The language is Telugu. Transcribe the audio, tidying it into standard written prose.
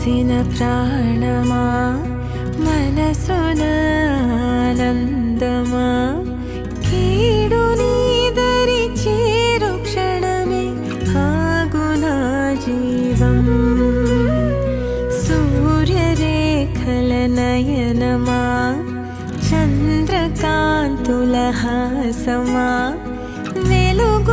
పోసిన ప్రాణమా మనసున ఆనందమా కీడు నీదరి చేరు క్షణమే ఆగునా జీవం సూర్యరేఖల నయనమా చంద్రకాంతుల హాసమా వెలుగు